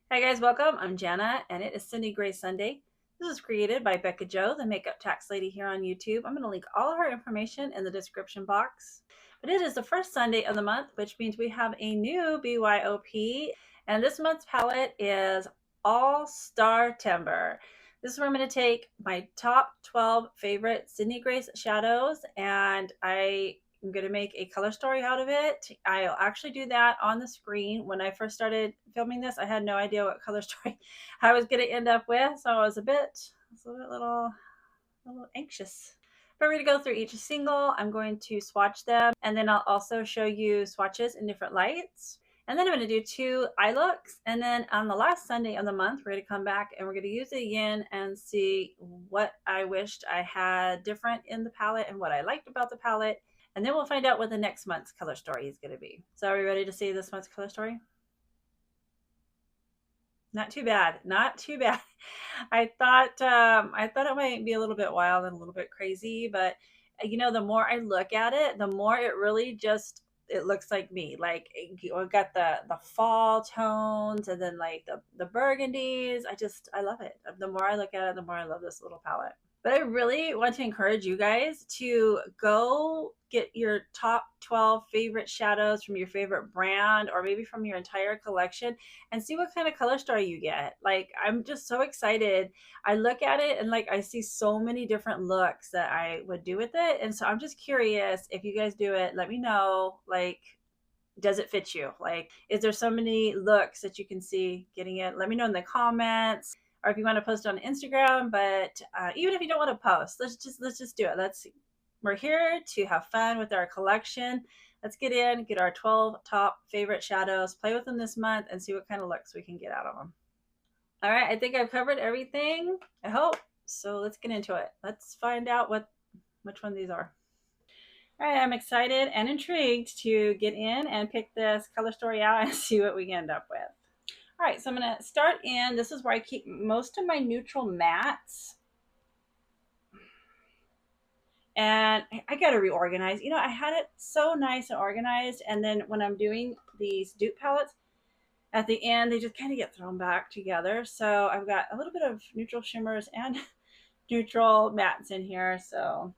Hey guys, welcome. I'm Jana, and it is Cindy Gray Sunday. This is created by Bekah Jo, the makeup tax lady here on YouTube. I'm going to link all of her information in the description box. But it is the first Sunday of the month, which means we have a new BYOP, and this month's palette is all Star-tember. This is where I'm going to take my top 12 favorite Sydney Grace shadows, and I'm going to make a color story out of it. I'll actually do that on the screen. When I first started filming this, I had no idea what color story I was going to end up with, so I was a little anxious. But we're going to go through each single. I'm going to swatch them, and then I'll also show you swatches in different lights. And then I'm going to do 2 eye looks. And then on the last Sunday of the month, we're going to come back and we're going to use it again and see what I wished I had different in the palette and what I liked about the palette. And then we'll find out what the next month's color story is going to be. So are we ready to see this month's color story? Not too bad. Not too bad. I thought it might be a little bit wild and a little bit crazy, but the more I look at it, the more it really just it looks like me. Like I got the fall tones and then like the burgundies. I love it. The more I look at it, the more I love this little palette. But I really want to encourage you guys to go get your top 12 favorite shadows from your favorite brand or maybe from your entire collection and see what kind of color story you get. Like, I'm just so excited. I look at it and like I see so many different looks that I would do with it. And so I'm just curious if you guys do it, let me know. Like, does it fit you? Like, is there so many looks that you can see getting it? Let me know in the comments, or if you want to post it on Instagram. But even if you don't want to post, let's just do it. We're here to have fun with our collection. Let's get our 12 top favorite shadows, play with them this month, and see what kind of looks we can get out of them. All right, I think I've covered everything. I hope. So let's get into it. Let's find out which one these are. All right, I'm excited and intrigued to get in and pick this color story out and see what we end up with. All right, so I'm going to start in. This is where I keep most of my neutral mattes. And I got to reorganize. I had it so nice and organized. And then when I'm doing these dupe palettes, at the end, they just kind of get thrown back together. So I've got a little bit of neutral shimmers and neutral mattes in here. So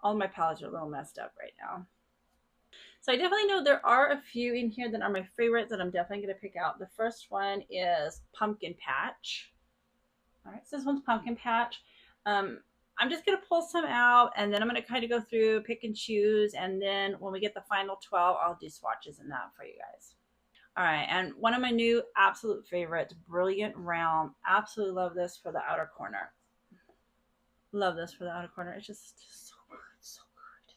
all my palettes are a little messed up right now. So I definitely know there are a few in here that are my favorites that I'm definitely going to pick out. The first one is Pumpkin Patch. All right, so this one's Pumpkin Patch. I'm just going to pull some out, and then I'm going to kind of go through, pick and choose, and then when we get the final 12, I'll do swatches in that for you guys. All right, and one of my new absolute favorites, Brilliant Realm. Absolutely love this for the outer corner. Love this for the outer corner. It's just so good, so good.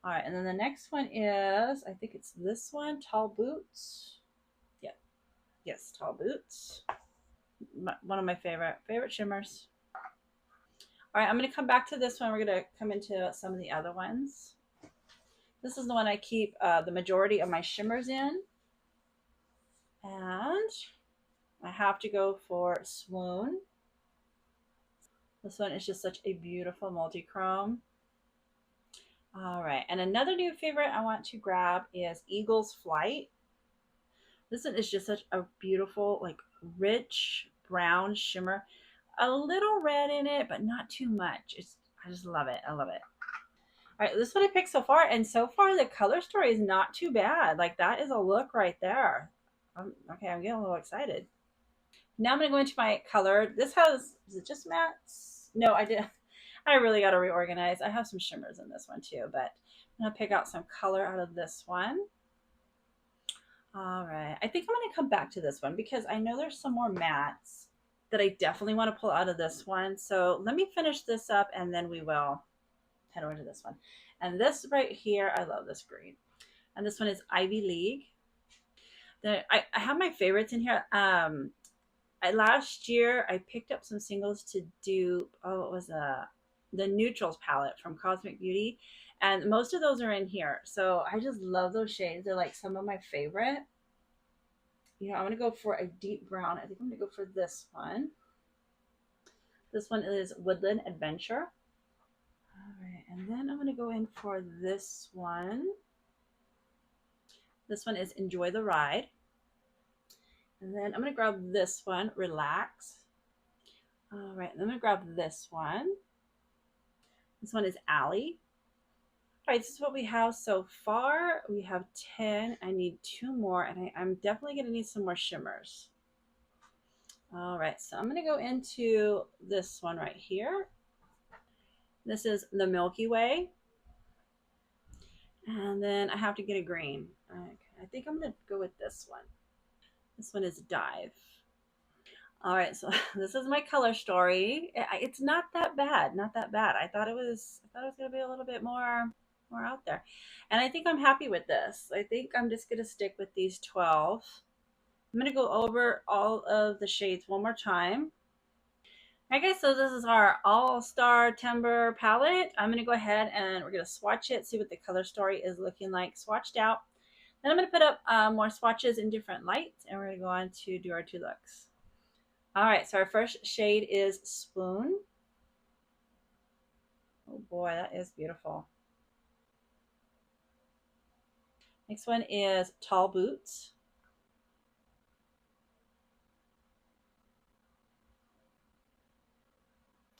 All right, and then the next one is, I think it's this one, Tall Boots. Yeah, yes, Tall Boots. One of my favorite shimmers. All right, I'm going to come back to this one. We're going to come into some of the other ones. This is the one I keep the majority of my shimmers in. And I have to go for Swoon. This one is just such a beautiful multi-chrome. All right, and another new favorite I want to grab is Eagle's Flight. This one is just such a beautiful, like rich brown shimmer. A little red in it, but not too much. I just love it. I love it. All right, this is what I picked so far, and so far the color story is not too bad. Like, that is a look right there. Okay, I'm getting a little excited. Now I'm going to go into my color. This has, is it just mattes? No, I did. I really got to reorganize. I have some shimmers in this one too, but I'm going to pick out some color out of this one. All right, I think I'm going to come back to this one because I know there's some more mattes that I definitely want to pull out of this one. So let me finish this up and then we will head over to this one. And this right here, I love this green. And this one is Ivy League. I have my favorites in here. Last year I picked up some singles to do, it was the neutrals palette from Cosmic Beauty. And most of those are in here. So I just love those shades. They're like some of my favorite. I'm going to go for a deep brown. I think I'm going to go for this one. This one is Woodland Adventure. All right, and then I'm going to go in for this one. This one is Enjoy the Ride. And then I'm going to grab this one, Relax. All right, then I'm going to grab this one. This one is Allie. All right, this is what we have so far. We have 10. I need 2 more, and I'm definitely going to need some more shimmers. All right, so I'm going to go into this one right here. This is the Milky Way. And then I have to get a green. Okay, I think I'm going to go with this one. This one is Dive. All right, so this is my color story. It's not that bad, not that bad. I thought it was gonna be a little bit more out there, and I think I'm happy with this. I think I'm just gonna stick with these 12. I'm gonna go over all of the shades one more time. Okay, so this is our All Star-tember palette. I'm gonna go ahead and we're gonna swatch it, see what the color story is looking like, swatched out. Then I'm gonna put up more swatches in different lights, and we're gonna go on to do our 2 looks. All right, so our first shade is Swoon. Oh boy, that is beautiful. Next one is Tall Boots.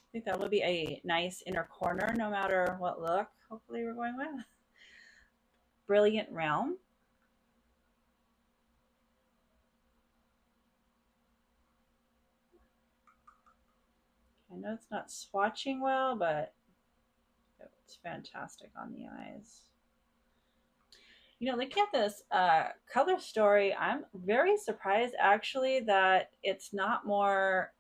I think that would be a nice inner corner no matter what look hopefully we're going with. Brilliant Realm. I know it's not swatching well, but it's fantastic on the eyes. You know, looking at this color story, I'm very surprised actually that it's not more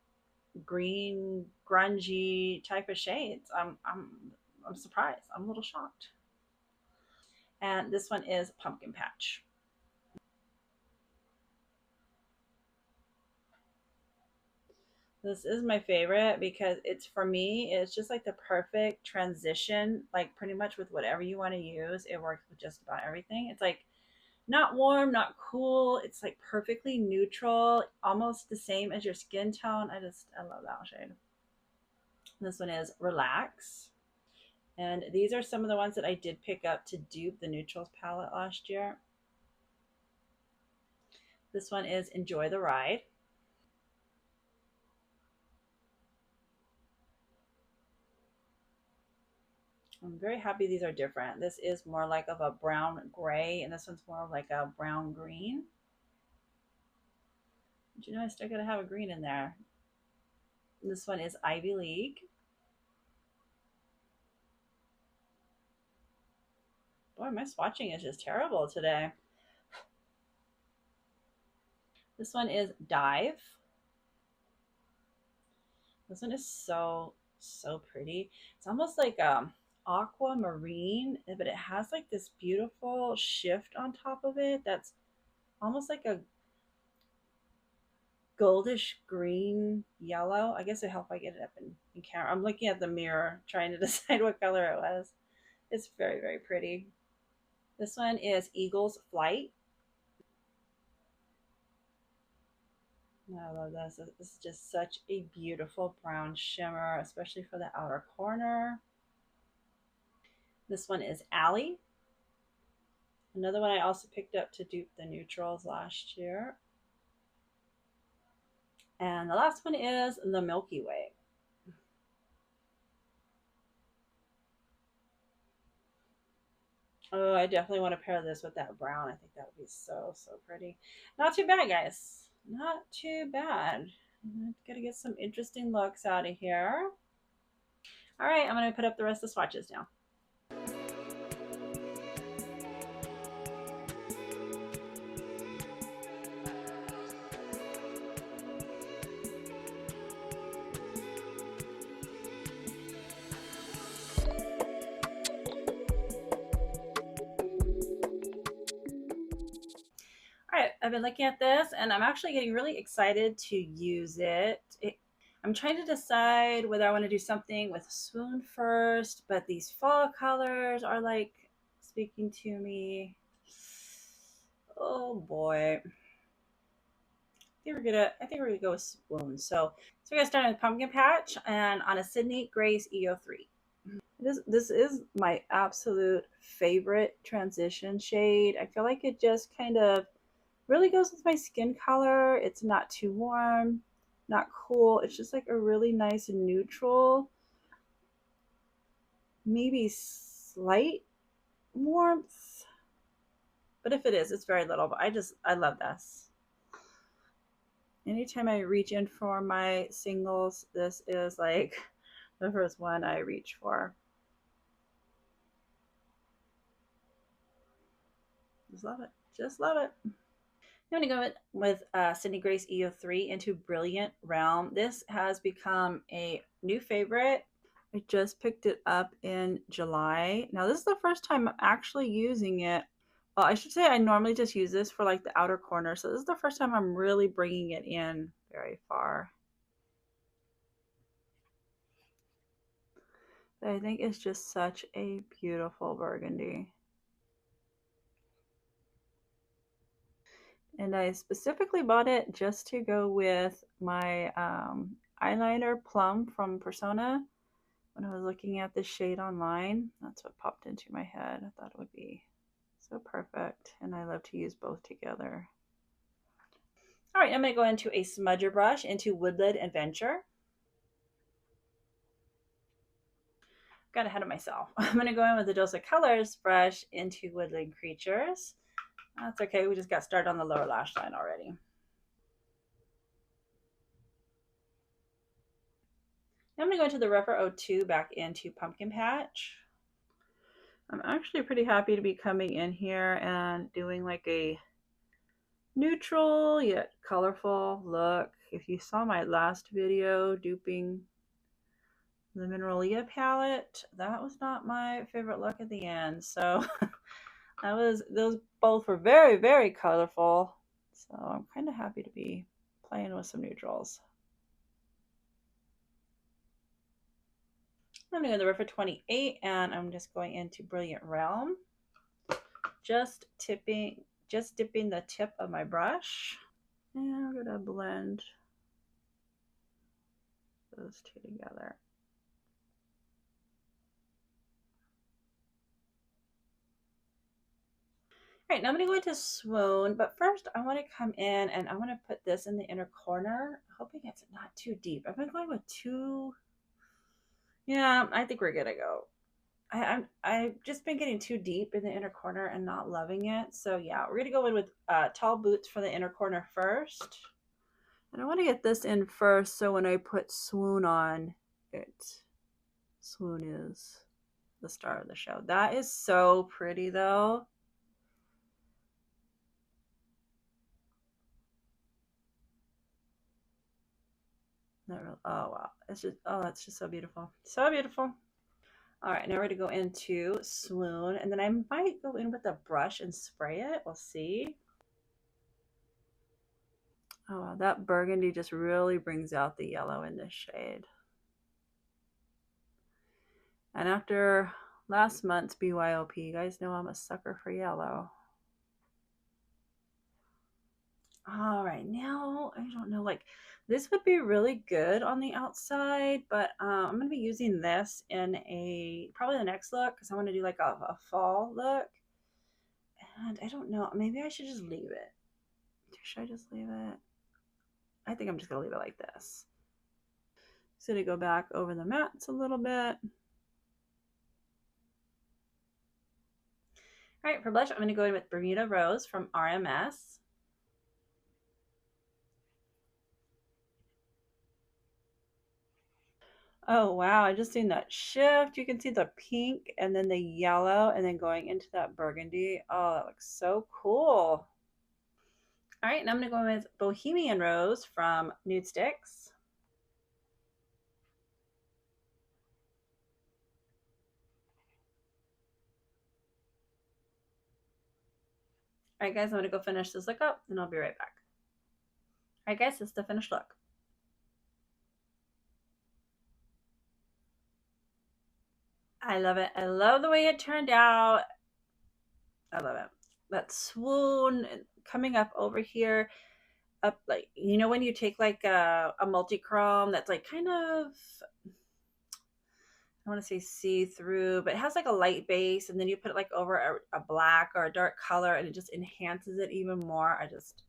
green, grungy type of shades. I'm surprised. I'm a little shocked. And this one is Pumpkin Patch. This is my favorite because it's, for me, it's just like the perfect transition, like pretty much with whatever you want to use. It works with just about everything. It's like not warm, not cool. It's like perfectly neutral, almost the same as your skin tone. I love that shade. This one is Relax. And these are some of the ones that I did pick up to dupe the Neutrals palette last year. This one is Enjoy the Ride. I'm very happy these are different. This is more like of a brown gray, and this one's more like a brown green. But you know, I still gotta have a green in there. And this one is Ivy League. Boy, my swatching is just terrible today. This one is Dive. This one is so pretty. It's almost like aquamarine, but it has like this beautiful shift on top of it that's almost like a goldish green yellow. I guess it helped I get it up in camera. I'm looking at the mirror trying to decide what color it was. It's very pretty. This one is Eagle's Flight. I love this. This is just such a beautiful brown shimmer, especially for the outer corner. This one is Allie. Another one I also picked up to dupe the neutrals last year. And the last one is the Milky Way. Oh, I definitely want to pair this with that brown. I think that would be so pretty. Not too bad, guys. Not too bad. Gotta get some interesting looks out of here. All right, I'm gonna put up the rest of the swatches now. All right, I've been looking at this and I'm actually getting really excited to use it. I'm trying to decide whether I want to do something with Swoon first, but these fall colors are like speaking to me. Oh boy. I think we're gonna go with Swoon. So we're gonna start with Pumpkin Patch and on a Sydney Grace EO3. This is my absolute favorite transition shade. I feel like it just kind of really goes with my skin color. It's not too warm, not cool. It's just like a really nice neutral, maybe slight warmth. But if it is, it's very little. But I love this. Anytime I reach in for my singles, this is like the first one I reach for. Just love it. Just love it. I'm going to go with Sydney Grace EO3 into Brilliant Realm. This has become a new favorite. I just picked it up in July. Now, this is the first time I'm actually using it. Well, I should say I normally just use this for like the outer corner. So this is the first time I'm really bringing it in very far. But I think it's just such a beautiful burgundy. And I specifically bought it just to go with my eyeliner Plum from Persona. When I was looking at this shade online, that's what popped into my head. I thought it would be so perfect, and I love to use both together. All right, I'm going to go into a smudger brush into Woodland Adventure. Got ahead of myself. I'm going to go in with the Dose of Colors brush into Woodland Creatures. That's okay, we just got started on the lower lash line already. Now I'm going to go into the Rougher 02 back into Pumpkin Patch. I'm actually pretty happy to be coming in here and doing like a neutral yet colorful look. If you saw my last video duping the Mineralia palette, that was not my favorite look at the end. So those both were very, very colorful. So I'm kind of happy to be playing with some neutrals. I'm going to go to the River 28 and I'm just going into Brilliant Realm. Just dipping the tip of my brush. And I'm going to blend those two together. All right, now I'm going to go into Swoon, but first I want to come in and I want to put this in the inner corner, hoping it's not too deep. I've been going with two. Yeah, I think we're gonna go. I've just been getting too deep in the inner corner and not loving it. So yeah, we're gonna go in with Tall Boots for the inner corner first. And I want to get this in first, so when I put Swoon on, Swoon is the star of the show. That is so pretty though. Not really, oh wow, it's just, oh, that's just so beautiful, so beautiful. All right, now we're going to go into Swoon, and then I might go in with a brush and spray it. We'll see. Oh, wow, that burgundy just really brings out the yellow in this shade. And after last month's BYOP, you guys know I'm a sucker for yellow. All right, now I don't know, like this would be really good on the outside, but I'm going to be using this in probably the next look because I want to do like a fall look. And I don't know, maybe I should just leave it. Should I just leave it? I think I'm just going to leave it like this. So to go back over the mats a little bit. All right, for blush, I'm going to go in with Bermuda Rose from RMS. Oh, wow. I just seen that shift. You can see the pink and then the yellow and then going into that burgundy. Oh, that looks so cool. All right, now I'm going to go in with Bohemian Rose from Nude Sticks. All right, guys, I'm going to go finish this look up and I'll be right back. All right, guys, this is the finished look. I love it. I love the way it turned out. I love it. That swoon coming up over here, up like, you know, when you take like a multi-chrome that's like kind of, I want to say see-through, but it has like a light base, and then you put it like over a black or a dark color, and it just enhances it even more. I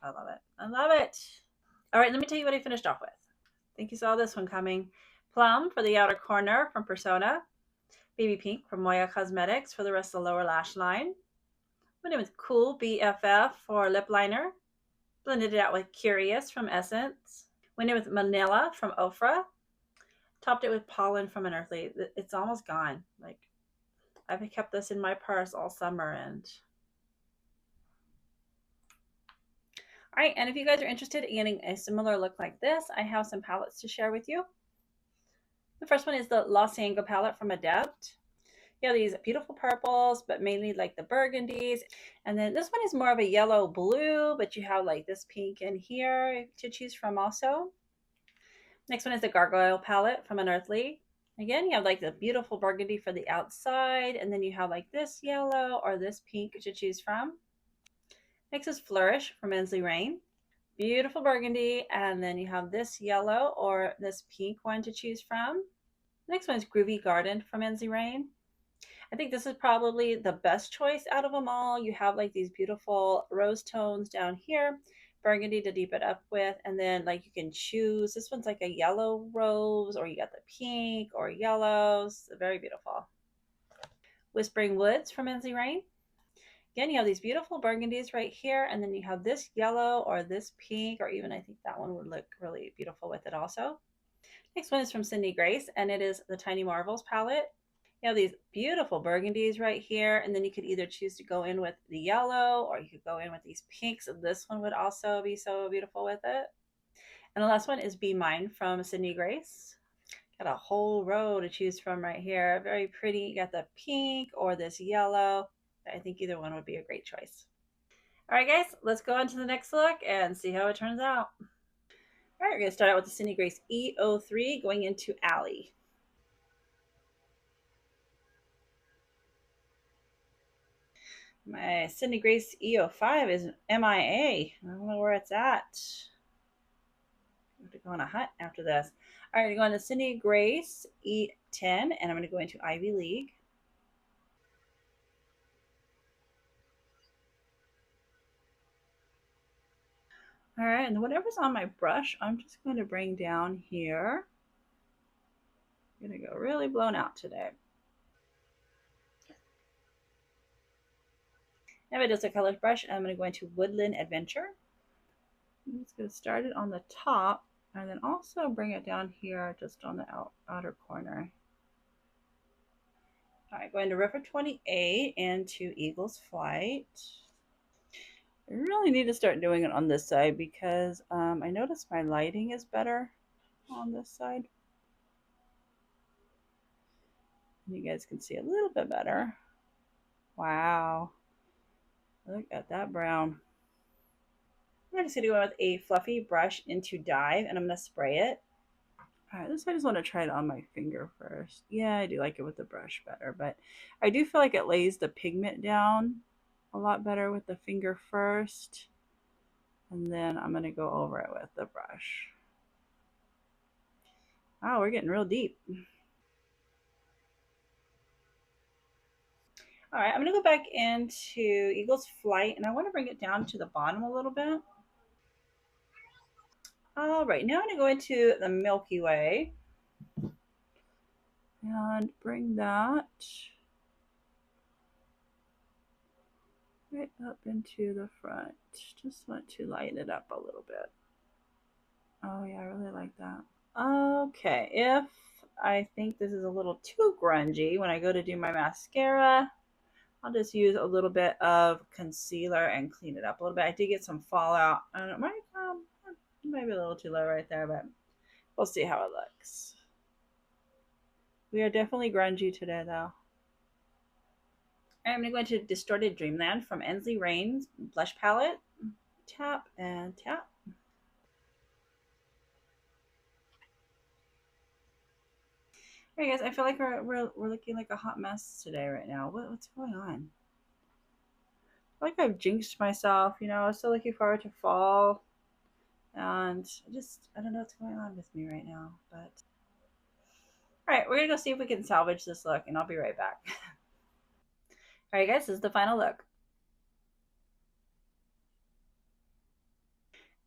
love it. I love it. All right, let me tell you what I finished off with. I think you saw this one coming. Plum for the outer corner from Persona. Baby Pink from Moya Cosmetics for the rest of the lower lash line. Went in with Cool BFF for lip liner. Blended it out with Curious from Essence. Went in with Manila from Ofra. Topped it with Pollen from Unearthly. It's almost gone. Like, I've kept this in my purse all summer. And all right, and if you guys are interested in getting a similar look like this, I have some palettes to share with you. The first one is the Los Angeles palette from Adept. You have these beautiful purples, but mainly like the burgundies. And then this one is more of a yellow blue, but you have like this pink in here to choose from also. Next one is the Gargoyle palette from Unearthly. Again, you have like the beautiful burgundy for the outside, and then you have like this yellow or this pink to choose from. Next is Flourish from Ensley Rain. Beautiful burgundy, and then you have this yellow or this pink one to choose from. Next one is Groovy Garden from Ensley Rain. I think this is probably the best choice out of them all. You have like these beautiful rose tones down here, burgundy to deep it up with, and then like you can choose. This one's like a yellow rose, or you got the pink or yellows. Very beautiful. Whispering Woods from Ensley Rain. Again, you have these beautiful burgundies right here, and then you have this yellow or this pink, or even I think that one would look really beautiful with it also. Next one is from Sydney Grace, and it is the Tiny Marvels palette. You have these beautiful burgundies right here, and then you could either choose to go in with the yellow, or you could go in with these pinks. This one would also be so beautiful with it. And the last one is Be Mine from Sydney Grace. Got a whole row to choose from right here. Very pretty. You got the pink or this yellow. I think either one would be a great choice. All right, guys, let's go on to the next look and see how it turns out. All right, we're going to start out with the Sydney Grace E03 going into Allie. My Sydney Grace E05 is MIA. I don't know where it's at. I'm going to go on a hunt after this. All right, I'm going to Sydney Grace E10, and I'm going to go into Ivy League. All right, and whatever's on my brush, I'm just going to bring down here. I'm going to go really blown out today. Now it is a colored brush, and I'm going to go into Woodland Adventure. I'm just going to start it on the top, and then also bring it down here just on the outer corner. All right, going to River 28 into Eagle's Flight. I really need to start doing it on this side because I noticed my lighting is better on this side. And you guys can see a little bit better. Wow. Look at that brown. I'm just going to go with a fluffy brush into Dive, and I'm going to spray it. All right, this I just want to try it on my finger first. Yeah, I do like it with the brush better, but I do feel like it lays the pigment down a lot better with the finger first. And then I'm going to go over it with the brush. Wow, we're getting real deep. All right, I'm going to go back into Eagle's Flight, and I want to bring it down to the bottom a little bit. All right, now I'm going to go into the Meilke Way and bring that right up into the front. Just want to lighten it up a little bit. Oh yeah, I really like that. Okay, if I think this is a little too grungy when I go to do my mascara, I'll just use a little bit of concealer and clean it up a little bit. I did get some fallout. I don't know, it might be a little too low right there, but we'll see how it looks. We are definitely grungy today, though. I'm going to go into Distorted Dreamland from Ensley Rain's blush palette. Tap and tap. Hey guys, I feel like we're looking like a hot mess today right now. What's going on? I feel like I've jinxed myself. You know, I was still looking forward to fall, and I don't know what's going on with me right now. But All right, we're gonna go see if we can salvage this look, and I'll be right back. All right, guys, this is the final look.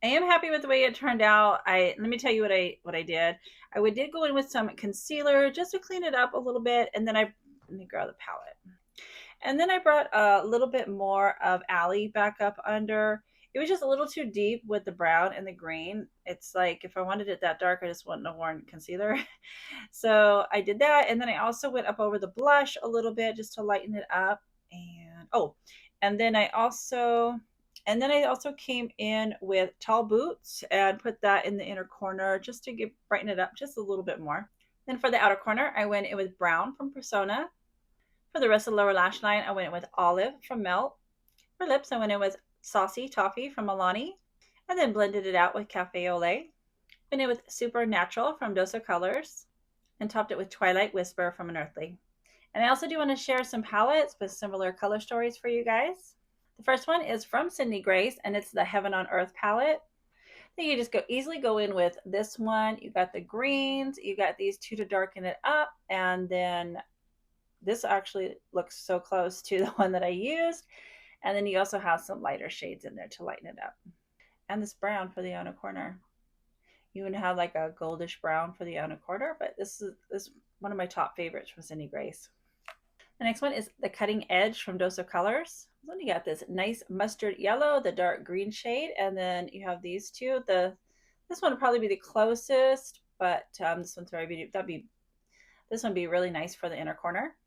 I am happy with the way it turned out. Let me tell you what I did. I did go in with some concealer just to clean it up a little bit, and then let me grab the palette. And then I brought a little bit more of Allie back up under. It was just a little too deep with the brown and the green. It's like if I wanted it that dark, I just wouldn't have worn concealer. So I did that, and then I also went up over the blush a little bit just to lighten it up. And and then I also came in with tall boots and put that in the inner corner just to brighten it up just a little bit more. Then for the outer corner, I went in with brown from Persona. For the rest of the lower lash line, I went in with olive from Melt. For lips, I went in with Saucy Toffee from Milani, and then blended it out with Cafe Au Lait. Went in with Super Natural from Dose of Colors, and topped it with Twilight Whisper from Unearthly. And I also do want to share some palettes with similar color stories for you guys. The first one is from Sydney Grace, and it's the Heaven on Earth palette. I think you just easily go in with this one. You got the greens, you got these two to darken it up, and then this actually looks so close to the one that I used. And then you also have some lighter shades in there to lighten it up. And this brown for the outer corner. You would have like a goldish brown for the outer corner, but this is one of my top favorites from Sydney Grace. The next one is the Cutting Edge from Dose of Colors. Then you got this nice mustard yellow, the dark green shade, and then you have these two. This one would probably be the closest, but this one's very beautiful. This one would be really nice for the inner corner.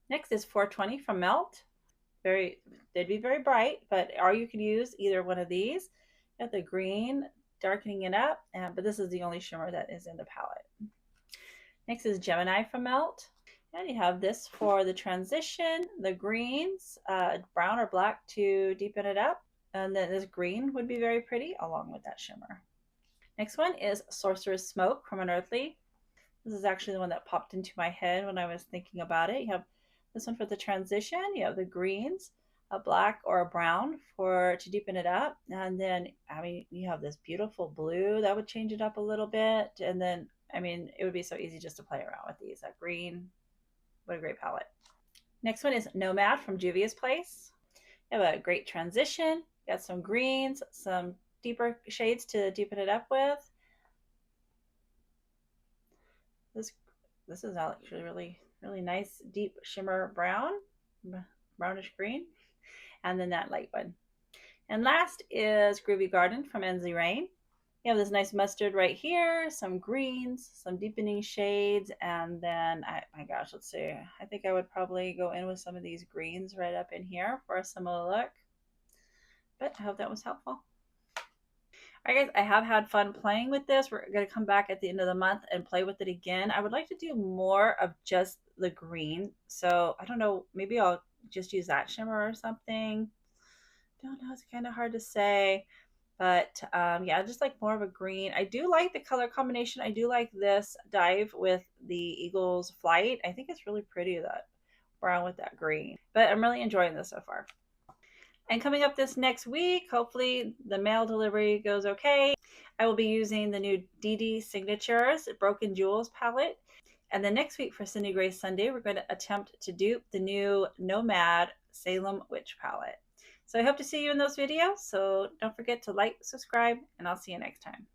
Next is 420 from Melt. They'd be very bright, or you could use either one of these. You got the green darkening it up, but this is the only shimmer that is in the palette. Next is Gemini from Melt. And you have this for the transition, the greens, brown or black to deepen it up. And then this green would be very pretty along with that shimmer. Next one is Sorcerer's Smoke from Unearthly. This is actually the one that popped into my head when I was thinking about it. You have this one for the transition. You have the greens, a black or a brown to deepen it up. And then, you have this beautiful blue that would change it up a little bit. And then, it would be so easy just to play around with these. That green, what a great palette. Next one is Nomad from Juvia's Place. You have a great transition. You got some greens, some deeper shades to deepen it up with. This is actually really nice deep shimmer brown, brownish green, and then that light one. And last is Groovy Garden from NZ Rain. You have this nice mustard right here, some greens, some deepening shades, and then, my gosh, let's see. I think I would probably go in with some of these greens right up in here for a similar look. But I hope that was helpful. All right, guys, I have had fun playing with this. We're going to come back at the end of the month and play with it again. I would like to do more of just the green. So I don't know, maybe I'll just use that shimmer or something. Don't know, it's kind of hard to say. But yeah, just like more of a green. I do like the color combination. I do like this dive with the Eagle's Flight. I think it's really pretty, that brown with that green. But I'm really enjoying this so far. And coming up this next week, hopefully the mail delivery goes okay. I will be using the new DD Signatures Broken Jewels palette. And then next week for Sydney Grace Sunday, we're going to attempt to dupe the new Nomad Salem Witch palette. So I hope to see you in those videos. So don't forget to like, subscribe, and I'll see you next time.